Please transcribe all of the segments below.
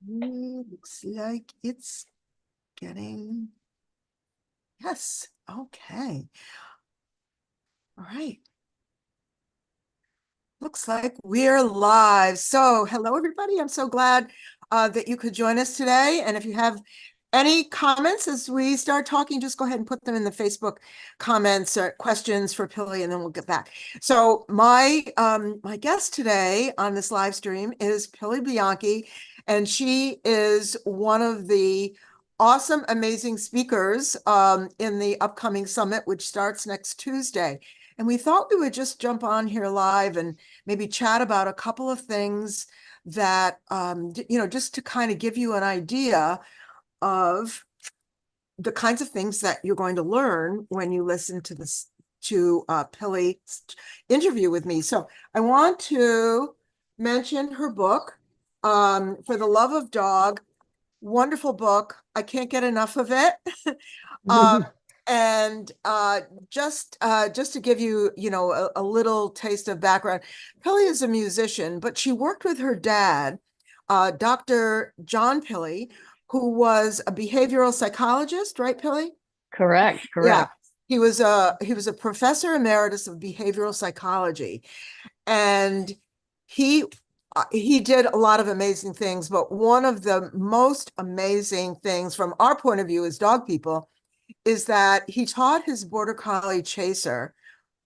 Looks like it's getting, yes, okay. All right. Looks like we're live. So, hello, everybody. I'm so glad that you could join us today. And if you have any comments as we start talking, just go ahead and put them in the Facebook comments or questions for Pilley, and then we'll get back. So, my guest today on this live stream is Pilley Bianchi, and she is one of the awesome, amazing speakers in the upcoming summit, which starts next Tuesday. And we thought we would just jump on here live and maybe chat about a couple of things that, just to kind of give you an idea of the kinds of things that you're going to learn when you listen to this, to Pilley's interview with me. So I want to mention her book, For the Love of Dog. Wonderful book. I can't get enough of it. Uh, and just to give you, a little taste of background, Pilley is a musician, but she worked with her dad, Dr. John Pilley, who was a behavioral psychologist, right, Pilley? Correct, Yeah. correct. He was a professor emeritus of behavioral psychology, and he he did a lot of amazing things, but one of the most amazing things from our point of view as dog people is that he taught his border collie Chaser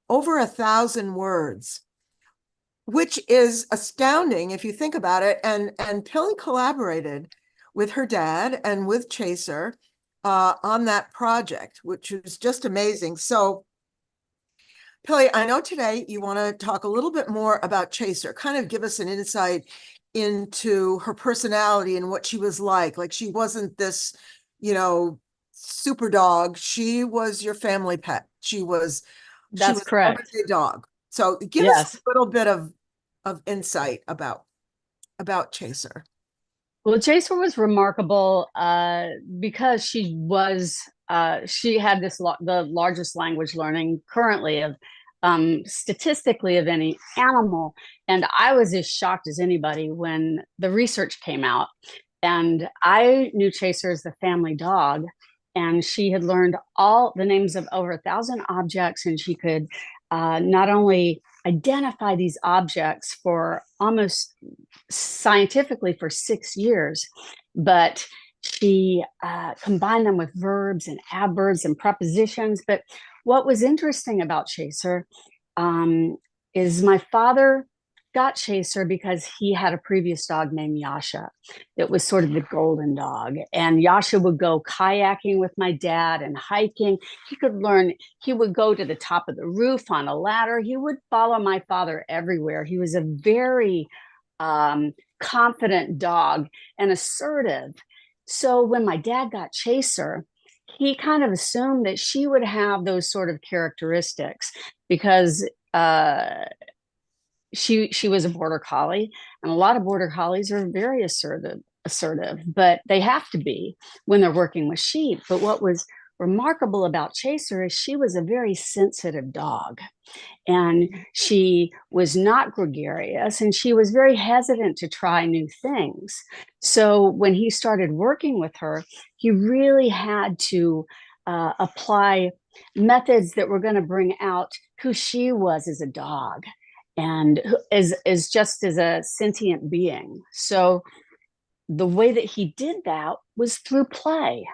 over 1,000 words, which is astounding if you think about it. And Pilley collaborated with her dad and with Chaser on that project, which was just amazing. So, Pilley, I know today you want to talk a little bit more about Chaser, kind of give us an insight into her personality and what she was like. Like, she wasn't this, you know, super dog. She was your family pet. She was That's an correct. everyday dog. So give us Yes. a little bit of insight about Chaser. Well, Chaser was remarkable because she had the largest language learning currently of statistically of any animal, and I was as shocked as anybody when the research came out. And I knew Chaser as the family dog, and she had learned all the names of over 1,000 objects, and she could not only identify these objects for almost scientifically for 6 years, but she combined them with verbs and adverbs and prepositions. But what was interesting about Chaser is my father got Chaser because he had a previous dog named Yasha. It was sort of the golden dog. And Yasha would go kayaking with my dad and hiking. He could learn, he would go to the top of the roof on a ladder. He would follow my father everywhere. He was a very confident dog and assertive. So when my dad got Chaser, he kind of assumed that she would have those sort of characteristics because she was a border collie, and a lot of border collies are very assertive, but they have to be when they're working with sheep. But what was remarkable about Chaser is she was a very sensitive dog, and she was not gregarious, and she was very hesitant to try new things. So when he started working with her, he really had to apply methods that were going to bring out who she was as a dog and as just as a sentient being. So the way that he did that was through play.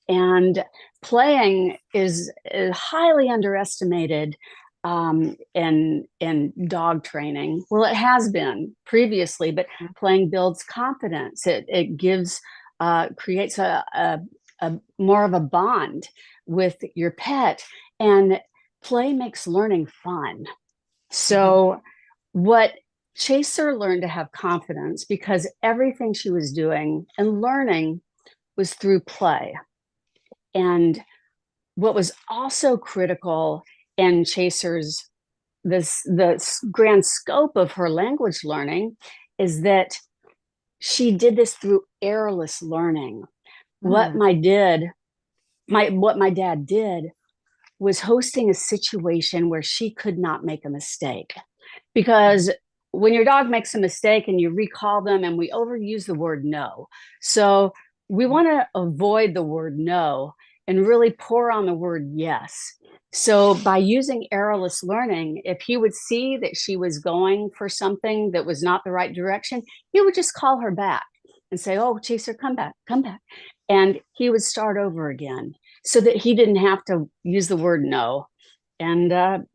And playing is highly underestimated in dog training. Well, it has been previously, but playing builds confidence. It gives creates a more of a bond with your pet, and play makes learning fun. Mhm. So what Chaser learned to have confidence because everything she was doing and learning was through play. And what was also critical in Chaser's the grand scope of her language learning is that she did this through errorless learning. What Mm. my did my what my dad did was hosting a situation where she could not make a mistake because when your dog makes a mistake and you recall them, and we overuse the word no. So we want to avoid the word no and really pour on the word yes. So by using errorless learning, if he would see that she was going for something that was not the right direction, he would just call her back and say, "Oh, Chaser, come back, come back." And he would start over again so that he didn't have to use the word no and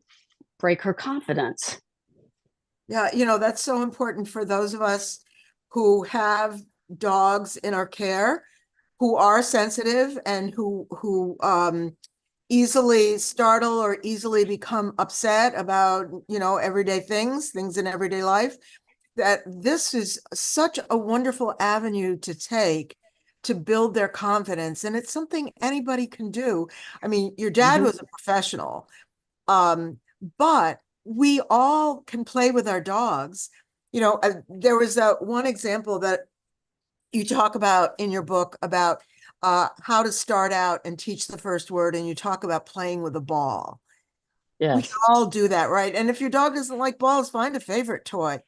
break her confidence. Yeah, that's so important for those of us who have dogs in our care, who are sensitive and who easily startle or easily become upset about, everyday things in everyday life, that this is such a wonderful avenue to take to build their confidence. And it's something anybody can do. I mean, your dad Mhm. was a professional, but we all can play with our dogs. There was one example that you talk about in your book about how to start out and teach the first word, and you talk about playing with a ball. We can Yes, all do that, right? And if your dog doesn't like balls, find a favorite toy.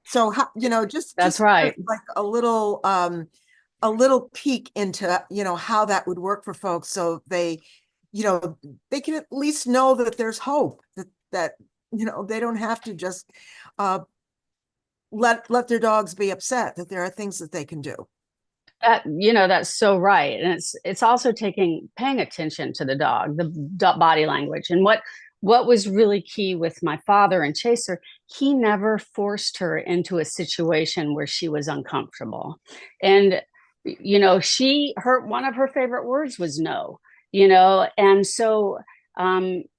So, that's just right. like a little peek into, how that would work for folks, so you know, they can at least know that there's hope, that they don't have to just uh, let their dogs be upset, that there are things that they can do. That's so right, and it's also paying attention to the dog, the body language, and what was really key with my father and Chaser. He never forced her into a situation where she was uncomfortable, and she her one of her favorite words was no. And so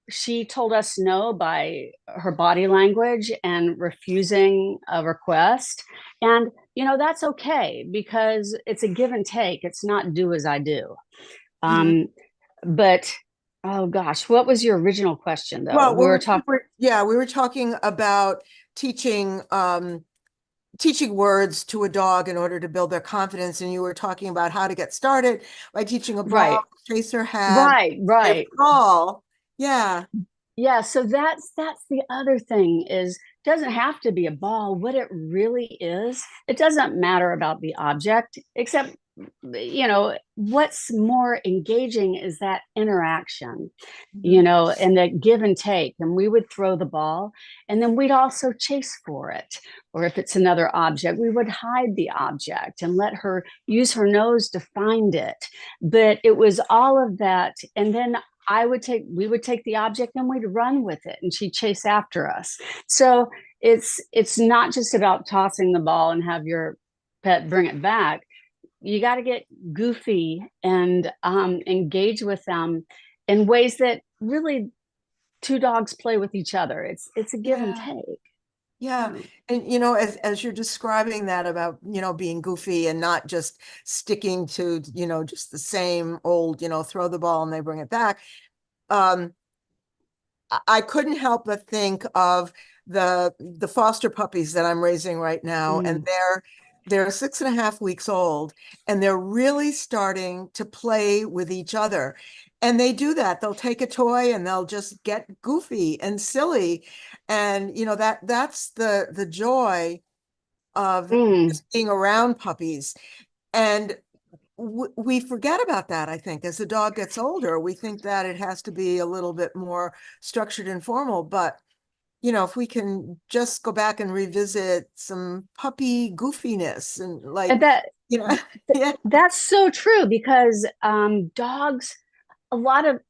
she told us no by her body language and refusing a request. And that's okay because it's a give and take. It's not do as I do. Mhm. Um, but oh gosh, what was your original question though? Well, We were talking, we were talking about teaching words to a dog in order to build their confidence, and you were talking about how to get started by teaching a ball. right, Chaser had right, a right. ball. Yeah. Yeah, so that's the other thing is doesn't have to be a ball. What it really is, it doesn't matter about the object, except what's more engaging is that interaction, Mhm. and that give and take. And we would throw the ball and then we'd also chase for it. Or if it's another object, we would hide the object and let her use her nose to find it. But it was all of that. And then we would take the object and we'd run with it and she'd chase after us. So it's not just about tossing the ball and have your pet bring it back. You got to get goofy and engage with them in ways that really two dogs play with each other. It's a give and Yeah. take. Yeah. And as you're describing that about, being goofy and not just sticking to, just the same old, throw the ball and they bring it back. Um, I couldn't help but think of the foster puppies that I'm raising right now, and Mm, they're 6.5 weeks old, and they're really starting to play with each other. And they do that. They'll take a toy and they'll just get goofy and silly. And that's the joy of mm. just being around puppies. And we forget about that, I think, as the dog gets older. We think that it has to be a little bit more structured and formal, but if we can just go back and revisit some puppy goofiness and, like, And that you know, yeah. that's so true because dogs a lot of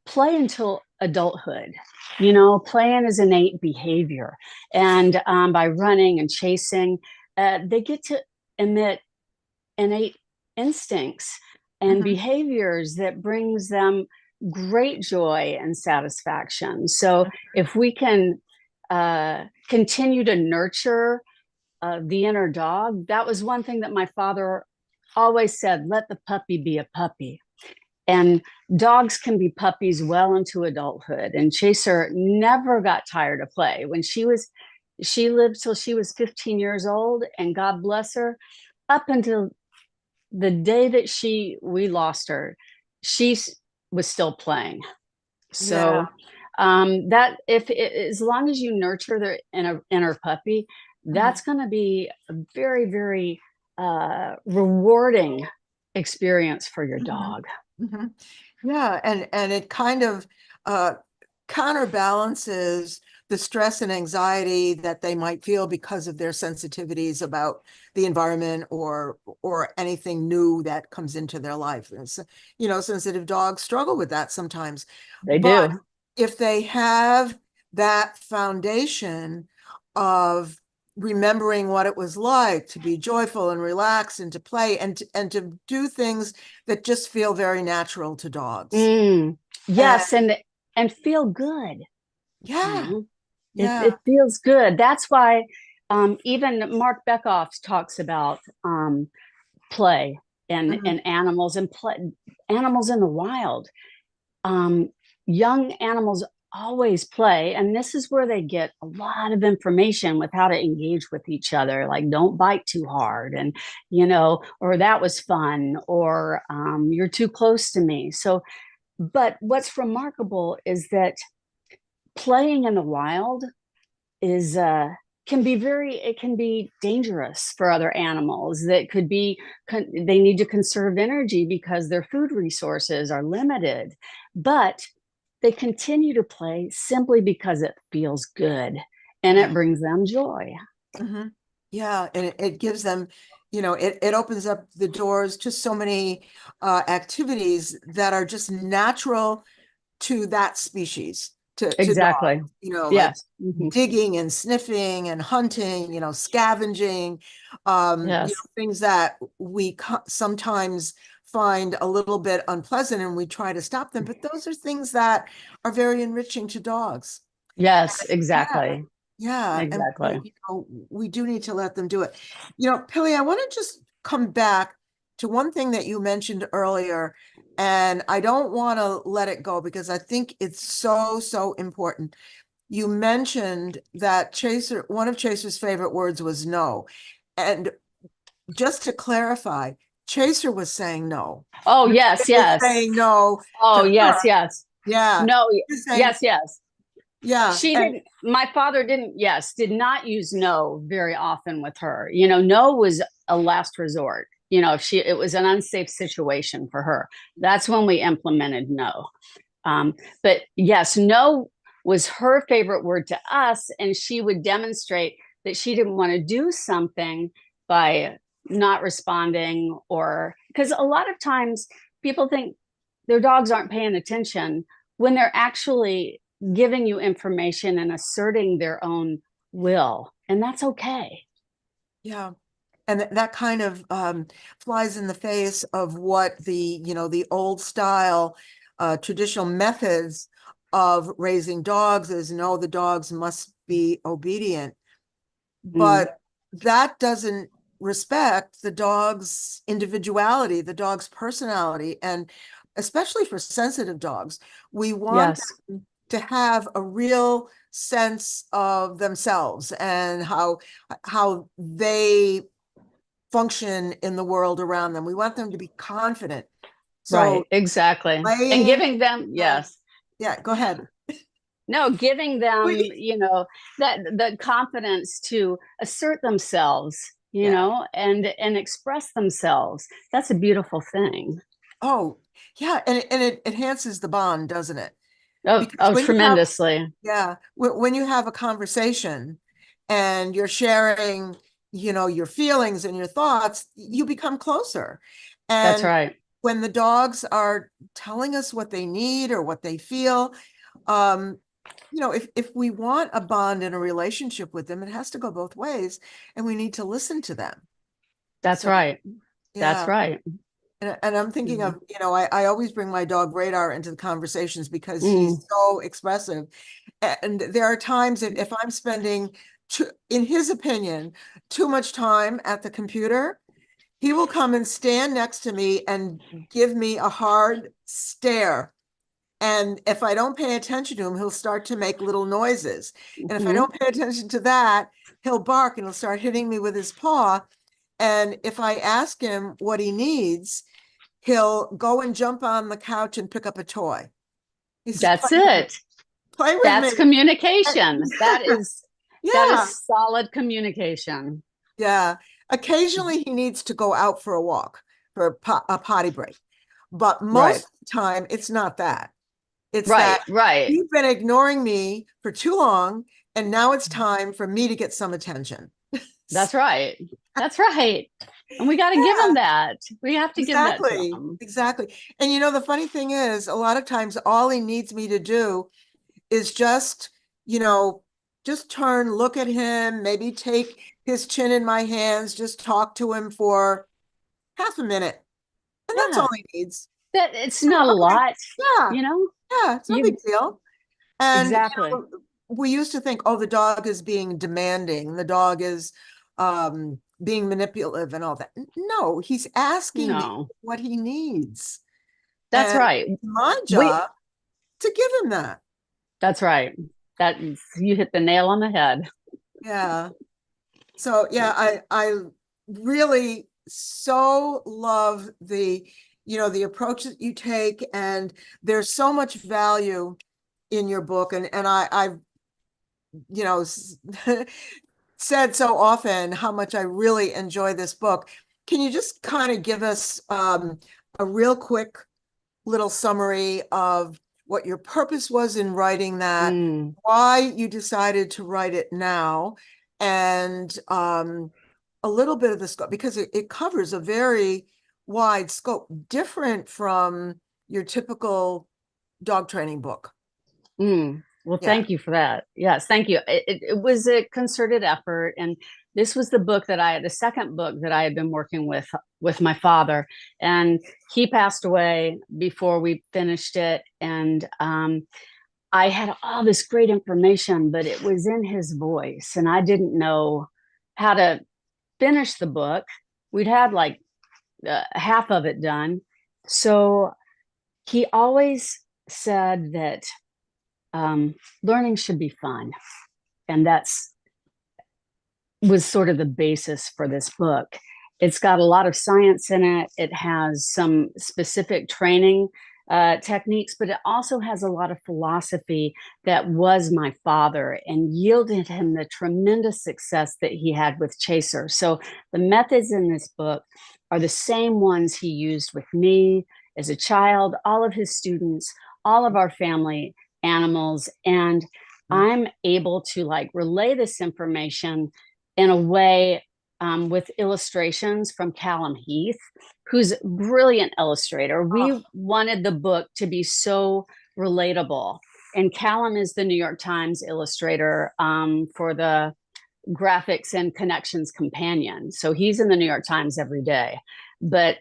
play until adulthood. Playing is innate behavior, and by running and chasing, they get to emit innate instincts and Mhm. behaviors that brings them great joy and satisfaction. So if we can continue to nurture the inner dog, that was one thing that my father always said: let the puppy be a puppy. And dogs can be puppies well into adulthood. And Chaser never got tired of play. She lived till she was 15 years old, and God bless her, up until the day that we lost her, she was still playing. Yeah. So That if as long as you nurture their inner puppy, Mhm, that's going to be a very, very rewarding experience for your mhm, dog. mhm. Yeah, and it kind of uh, counterbalances the stress and anxiety that they might feel because of their sensitivities about the environment or anything new that comes into their life. And so, sensitive dogs struggle with that sometimes. They But do. if they have that foundation of remembering what it was like to be joyful and relaxed and to play and to do things that just feel very natural to dogs. Mm, And yes, and feel good. You yeah, know, yeah. it feels good. That's why even Mark Beckhoff talks about play Mhm. and animals and play animals in the wild. Um, young animals always play, and this is where they get a lot of information with how to engage with each other, like don't bite too hard, and or that was fun, or you're too close to me. So, but what's remarkable is that playing in the wild is it can be dangerous for other animals that could be they need to conserve energy because their food resources are limited, but they continue to play simply because it feels good and Yeah. it brings them joy. Mhm. Yeah, and it gives them, it opens up the doors to so many activities that are just natural to that species, to Exactly. dogs, like Yes. Mm-hmm. digging and sniffing and hunting, scavenging, Yes. things that we sometimes find a little bit unpleasant and we try to stop them. But those are things that are very enriching to dogs. Yes, Yeah, exactly. yeah. And Exactly. we do need to let them do it. Pili, I want to just come back to one thing that you mentioned earlier, and I don't want to let it go because I think it's so, so important. You mentioned that one of Chaser's favorite words was no. And just to clarify, Chaser was saying no. Oh, He yes, was yes. saying no Oh, to yes, her. yes. Yeah. No, He was saying, yes, yes. yeah. She And didn't, my father didn't, yes, did not use no very often with her. No was a last resort. If it was an unsafe situation for her, that's when we implemented no. Um, but yes, no was her favorite word to us. And she would demonstrate that she didn't want to do something by not responding, or because a lot of times people think their dogs aren't paying attention when they're actually giving you information and asserting their own will. And that's okay. yeah. And that kind of flies in the face of what the old style traditional methods of raising dogs is. No, the dogs must be obedient, Mm, but that doesn't respect the dog's individuality, the dog's personality, and especially for sensitive dogs, we want yes, them to have a real sense of themselves and how they function in the world around them. We want them to be confident. So right, exactly. And playing, giving them, uh, yes. yeah, go ahead. No, giving them, We, that the confidence to assert themselves, yeah. and express themselves. That's a beautiful thing. Oh, yeah, and it enhances the bond, doesn't it? Oh, Because oh, tremendously. yeah, when you have a conversation and you're sharing, your feelings and your thoughts, you become closer. That's And right. when the dogs are telling us what they need or what they feel, um, if we want a bond in a relationship with them, it has to go both ways, and we need to listen to them. That's So right. That's yeah. right. And I'm thinking Mhm. of, I always bring my dog Radar into the conversations because Mm, he's so expressive. And there are times that if I'm spending, in his opinion, too much time at the computer, he will come and stand next to me and give me a hard stare. And if I don't pay attention to him, he'll start to make little noises. And if I mhm. don't pay attention to that, he'll bark and he'll start hitting me with his paw. And if I ask him what he needs, he'll go and jump on the couch and pick up a toy. He says, That's play with it. it. Play with me. That's communication. That Yeah, is solid communication. yeah. Occasionally he needs to go out for a walk, for a potty break. But most Right. of the time, it's not that. It's that Right. Right. you've been ignoring me for too long, and now it's time for me to get some attention. That's right. That's right. And we got to give them Yeah, that. We have to give that to exactly. them. Exactly. And the funny thing is, a lot of times all he needs me to do is just, you know, just turn, look at him, maybe take his chin in my hands, just talk to him for half a minute. And that's all Yeah. he needs. That it's Oh, not a okay. lot, Yeah. you know? Yeah. It's no big You deal. And exactly. we used to think, oh, the dog is being demanding, the dog is being manipulative and all that. No, he's asking me No. what he needs. That's And right. it's my We job to give him that. that's right. That you hit the nail on the head. Yeah. So yeah, I really so love the approach that you take, and there's so much value in your book, and I've you know said so often how much I really enjoy this book. Can you just kind of give us a real quick little summary of what your purpose was in writing that, Mm, why you decided to write it now, and a little bit of the scope, because it covers a very wide scope, different from your typical dog training book. mm. Well, Yeah. thank you for that. Yes, thank you. It was a concerted effort, and this was the second book that I had been working with my father, and he passed away before we finished it, and I had all this great information, but it was in his voice, and I didn't know how to finish the book. We'd had like half of it done. So he always said that learning should be fun. And that's was sort of the basis for this book. It's got a lot of science in it. It has some specific training techniques, but it also has a lot of philosophy that was my father and yielded him the tremendous success that he had with Chaser. So the methods in this book are the same ones he used with me as a child, all of his students, all of our family animals. And I'm able to like relay this information in a way with illustrations from Callum Heath, who's a brilliant illustrator. Oh, We wanted the book to be so relatable. And Callum is the New York Times illustrator for the graphics and connections companion. So he's in the New York Times every day. But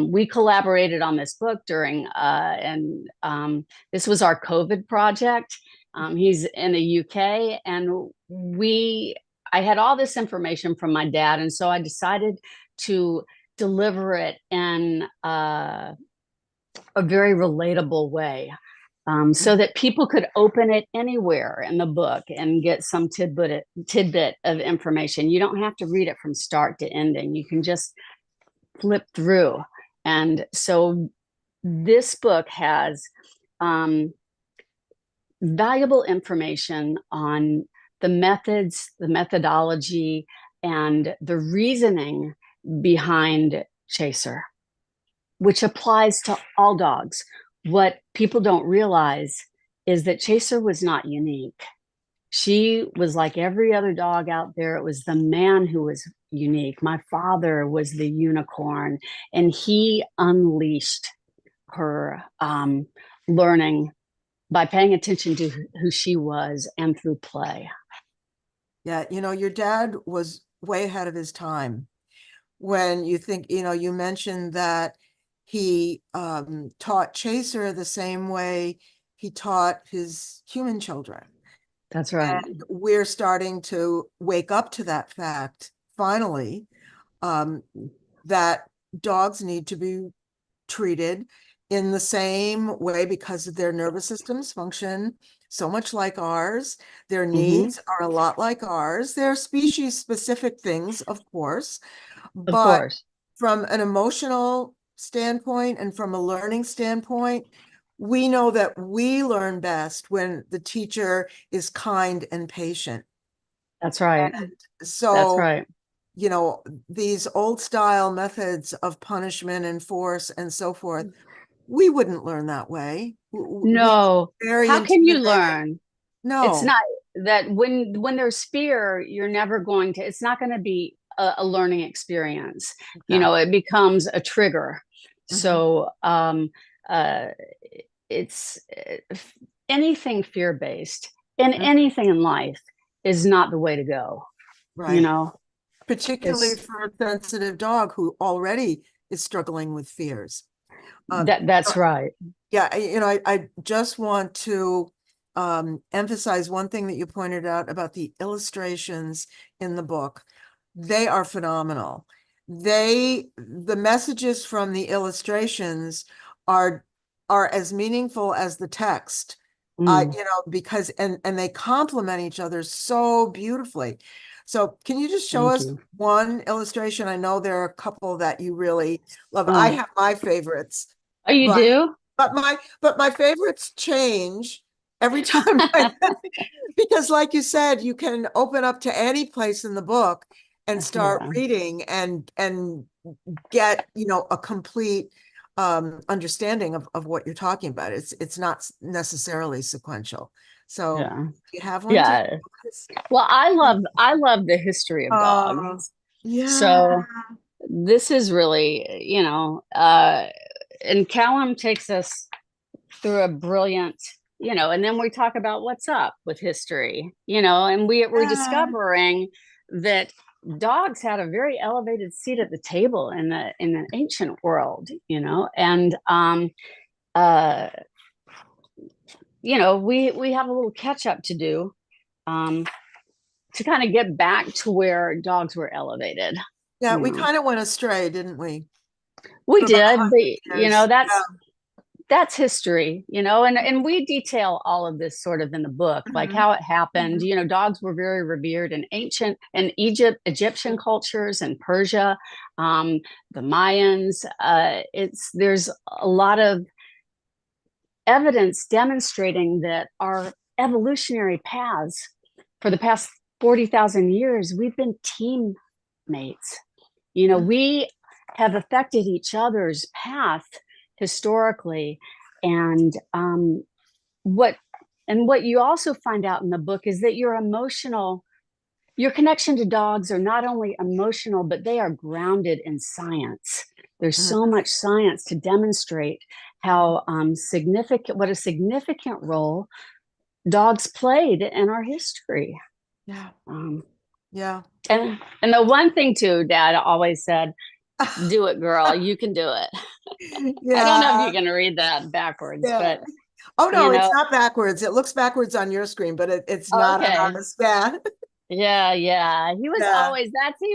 we collaborated on this book and this was our COVID project. He's in the UK, and I had all this information from my dad, and so I decided to deliver it in a very relatable way, so that people could open it anywhere in the book and get some tidbit of information. You don't have to read it from start to ending. You can just flip through. And so this book has valuable information on the methods, the methodology, and the reasoning behind Chaser, which applies to all dogs. What people don't realize is that Chaser was not unique. She was like every other dog out there. It was the man who was unique. My father was the unicorn, and he unleashed her learning by paying attention to who she was and through play. yeah. Your dad was way ahead of his time. When you think, you mentioned that he taught Chaser the same way he taught his human children. That's right. And we're starting to wake up to that fact, finally, um, that dogs need to be treated in the same way because their nervous systems function so much like ours. Their Mm-hmm. needs are a lot like ours. They're species specific things, of course, Of but course. from an emotional standpoint and from a learning standpoint, we know that we learn best when the teacher is kind and patient. That's right. And That's so, right. these old style methods of punishment and force and so forth, we wouldn't learn that way. We No, very how can you intimidating. learn? It's No. not that when there's fear, you're never going to, it's not going to be a learning experience. Exactly. It becomes a trigger. Mhm. So uh, it's anything fear based and Mhm. anything in life is not the way to go. You Right. know, Particularly it's for a sensitive dog who already is struggling with fears. Um, that's right. yeah, I just want to emphasize one thing that you pointed out about the illustrations in the book. They are phenomenal. The messages from the illustrations are are as meaningful as the text. Mm, Because and they complement each other so beautifully. So can you just show thank us you. one illustration? I know there are a couple that you really love. I Oh, have my favorites, oh, you but do? my favorites change every time because like you said, you can open up to any place in the book and start Yeah, reading and get, a complete understanding of what you're talking about. It's not necessarily sequential. So yeah, you have one to yeah. Well, I love the history of dogs. Oh, yeah. So this is really, and Callum takes us through a brilliant, and then we talk about what's up with history, and we're Yeah. discovering that dogs had a very elevated seat at the table in the ancient world, and uh, we have a little catch up to do. Um, to kind of get back to where dogs were elevated. Yeah, You we know, kind of went astray, didn't we? we For about did, but 100 years. that's history, and we detail all of this sort of in the book, Yeah. like Mhm. how it happened. Mhm. Dogs were very revered in ancient and Egyptian cultures and Persia, the Mayans. There's a lot of evidence demonstrating that our evolutionary paths for the past 40,000 years, we've been teammates. We have affected each other's path historically. And what what you also find out in the book is that your connection to dogs are not only emotional, but they are grounded in science. There's so Mhm. much science to demonstrate how what a significant role dogs played in our history. Yeah. Um, Yeah. and the one thing too, Dad always said, "Do it, girl. You can do it." I don't know if you Yeah. can read that backwards, Yeah. but Oh you no, it's know, not backwards. It looks backwards on your screen, but it's oh, not on okay. ours. Yeah. Yeah, yeah. Yeah. He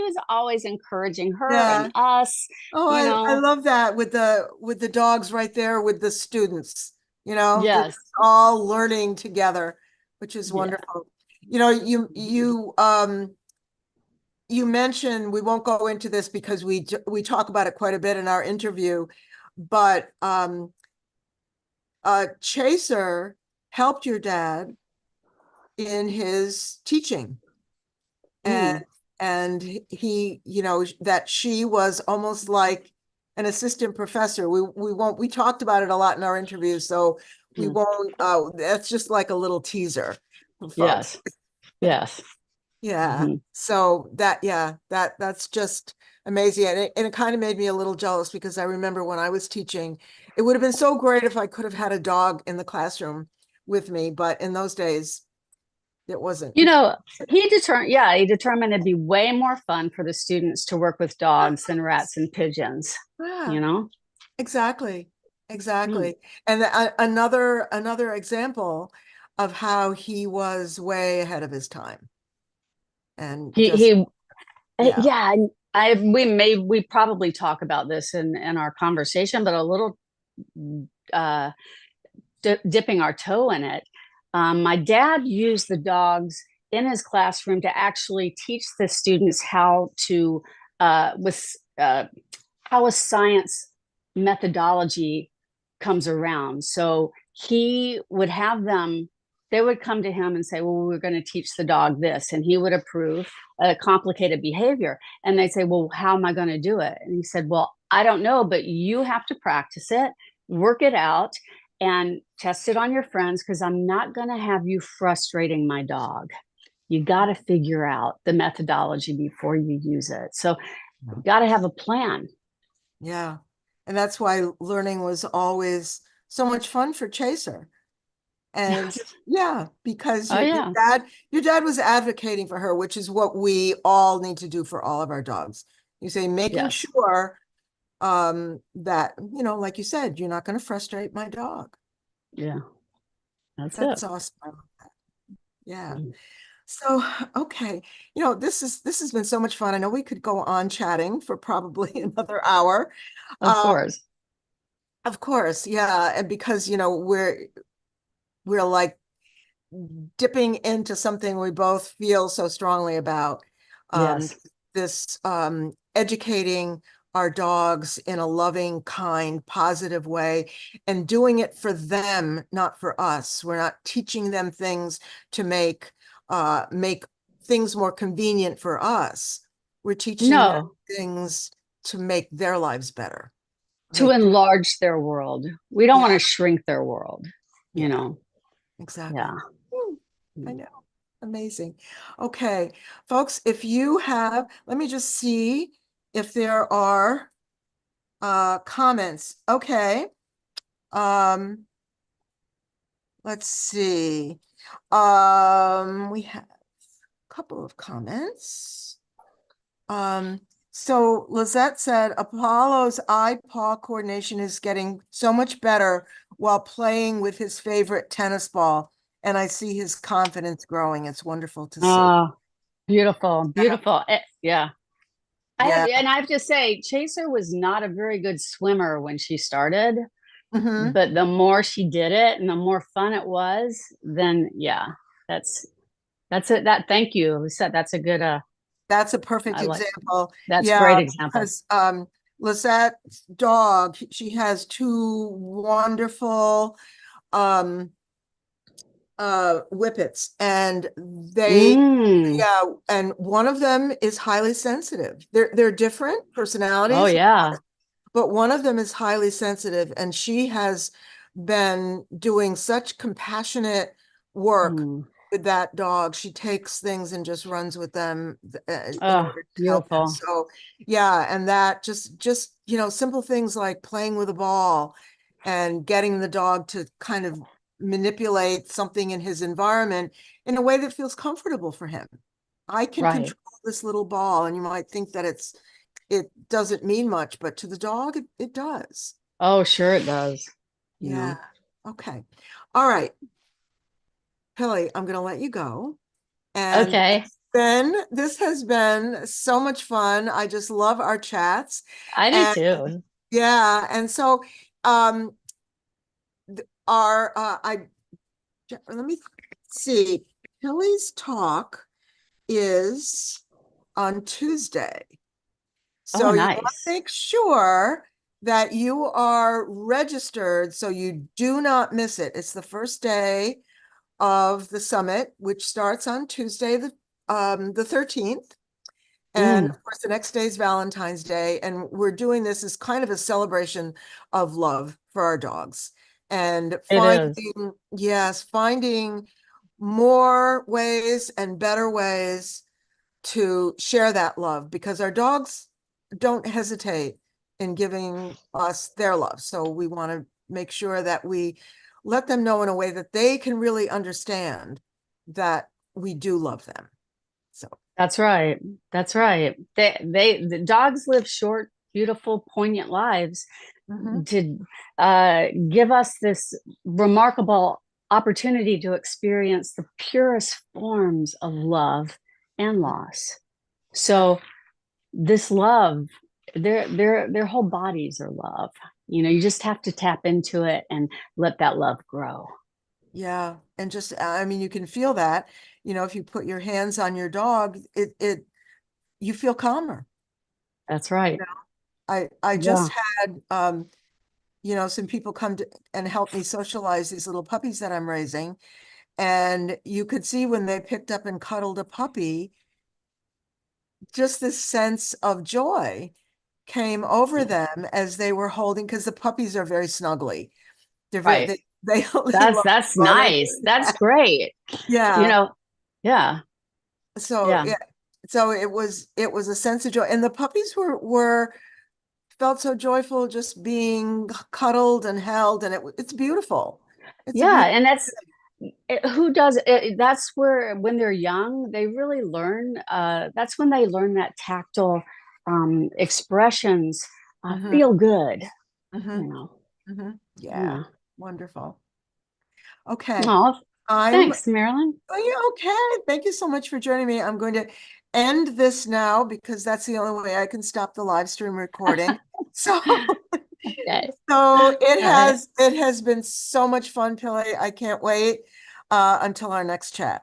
was always encouraging her and Yeah. us, Oh, you I know. love that with the dogs right there with the students, they're Yes. just all learning together, which is Yeah. wonderful. You mentioned, we won't go into this because we talk about it quite a bit in our interview, but Chaser helped your dad in his teaching, and Mm, he, that she was almost like an assistant professor. We talked about it a lot in our interview, so we mm. won't that's just like a little teaser for folks. Yes. Yes. Yeah. Mhm. So that's just amazing. And it kind of made me a little jealous because I remember when I was teaching, it would have been so great if I could have had a dog in the classroom with me, but in those days it wasn't. You know, he determined it'd be way more fun for the students to work with dogs than rats and pigeons, Yeah, you know? exactly. Mm. Exactly. And another example of how he was way ahead of his time. And just He yeah. yeah, we probably talk about this in our conversation, but a little uh dipping our toe in it. My dad used the dogs in his classroom to actually teach the students with how a science methodology comes around. So he would have them, they would come to him and say, well, we're going to teach the dog this. And he would approve a complicated behavior. And they'd say, well, how am I going to do it? And he said, well, I don't know, but you have to practice it, work it out, and test it on your friends, because I'm not going to have you frustrating my dog. You got to figure out the methodology before you use it. So you got to have a plan. Yeah. And that's why learning was always so much fun for Chaser. And Yes. yeah, because Oh, yeah. your dad was advocating for her, which is what we all need to do for all of our dogs. You say making Yes. sure that, like you said, you're not going to frustrate my dog. Yeah. That's it. That's awesome. I love that. Yeah. So, okay. This has been so much fun. I know we could go on chatting for probably another hour. Of Uh, course. of course, yeah. And because, we're like dipping into something we both feel so strongly about. Um, Yes. this educating our dogs in a loving, kind, positive way, and doing it for them, not for us. We're not teaching them things to make things more convenient for us. We're teaching them No, things to make their lives better. to Make enlarge their world. We don't want Yeah, to shrink their world, you yeah, know? exactly. Yeah. I know. Amazing. Okay, folks, if you have, let me just see if there are comments. Okay. Um, let's see. We have a couple of comments. So Lizette said Apollo's eye-paw coordination is getting so much better while playing with his favorite tennis ball, and I see his confidence growing. It's wonderful to see. Oh, beautiful, beautiful. Yeah. Yeah. And I have to say, Chaser was not a very good swimmer when she started, Hmm. but the more she did it and the more fun it was, then yeah, that's that's it. Thank you, Lisa. That's a good That's a perfect I like example. that's Yeah, great example. because Lisette's dog, she has two wonderful um whippets, and Mm. and one of them is highly sensitive. They're different Oh personalities, yeah. but one of them is highly sensitive, and she has been doing such compassionate work Mm. with that dog. She takes things and just runs with them in Oh, order to help them. beautiful. So yeah, and that just simple things like playing with a ball and getting the dog to kind of manipulate something in his environment in a way that feels comfortable for him. I can Right. control this little ball, and you might think that it doesn't mean much, but to the dog, it does. Oh, sure it does. You Yeah. know. Okay. All right. Pilley, I'm going to let you go. And Okay. Ben, this has been so much fun. I just love our chats. I do And too. yeah, and so um our I let me see. Pilley's talk is on Tuesday. Oh, So you want to nice. make sure that you are registered so you do not miss it. It's the first day of the summit, which starts on Tuesday, the 13th. And Mm, of course, the next day is Valentine's Day. And we're doing this as kind of a celebration of love for our dogs. And it is. finding more ways and better ways to share that love, because our dogs don't hesitate in giving us their love. So we want to make sure that we let them know in a way that they can really understand that we do love them. So, That's right. That's right. The dogs live short, beautiful, poignant lives mhm. to give us this remarkable opportunity to experience the purest forms of love and loss. Yeah, So this love, their whole bodies are love. You know, you just have to tap into it and let that love grow. yeah. And just, I mean, you can feel that, if you put your hands on your dog, you feel calmer. That's right. I just Yeah. had, some people come to and help me socialize these little puppies that I'm raising. And you could see when they picked up and cuddled a puppy, just this sense of joy came over them as they were holding, because the puppies are very snuggly. They're very, Right. they That's love that's the owner. nice. That's great. You Yeah. know, yeah, So yeah. yeah. So it was a sense of joy. And the puppies were felt so joyful just being cuddled and held, and it's beautiful. It's a Yeah, beautiful and who does it, that's where when they're young, they really learn that's when they learn that tactile expressions hmm feel good, hmm you know. Yeah. Yeah. Wonderful. Okay. Oh, I'm thanks, Marilyn. Oh, yeah, okay. Thank you so much for joining me. I'm going to end this now because that's the only way I can stop the live stream recording. So, Okay. so it All right. has been so much fun, Pillay. I can't wait until our next chat.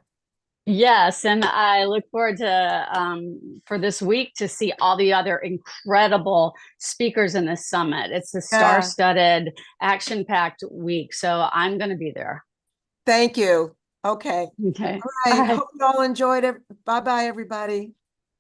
Yes, and I look forward to for this week to see all the other incredible speakers in this summit. It's a Yeah, star-studded, action-packed week, so I'm going to be there. thank you. Okay. Okay. All All right. right. Hope you all enjoyed it. Bye-bye, everybody.